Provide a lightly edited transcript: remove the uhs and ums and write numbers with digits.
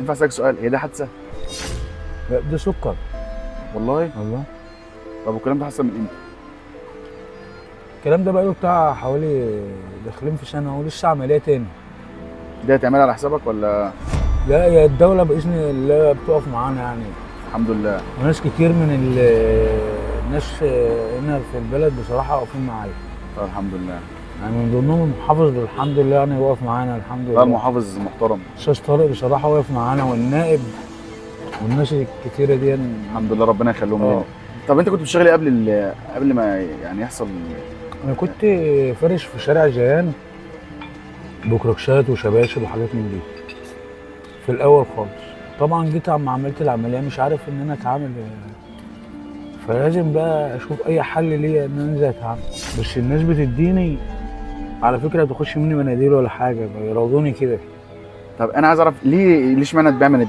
ينفع اسالك سؤال؟ هي ده حادثه؟ لا ده سكر. والله؟ والله طب والكلام ده حصل من امتى؟ الكلام ده بقاله بتاع حوالي داخلين في سنه ولسه عمليه تاني. ده هتعمل على حسابك ولا؟ لا هي الدوله باذن الله بتقف معانا يعني، الحمد لله. وناس كتير من الناس هنا في البلد بصراحه واقفين معايا. طب الحمد لله. يعني من ضمنهم المحافظ الحمد لله يعني واقف معانا الحمد لا لله. المحافظ محترم. استاذ طارق بصراحه واقف معانا، والنائب والناس الكتيره دي الحمد لله ربنا يخليهم لنا. اه. طب انت كنت بتشتغل ايه قبل ما يعني يحصل؟ انا كنت فارش في شارع جيان بكركشات وشباشب وحاجات من دي في الاول خالص. طبعا جيت عم عملت العمليه مش عارف ان انا اتعامل، فلازم بقى اشوف اي حل ليا ان انا انزل اتعامل. بس الناس بتديني على فكره تخش مني مناديل ولا حاجه، بيراضوني كده. طب انا عايز اعرف ليه اشمعنى تبيع من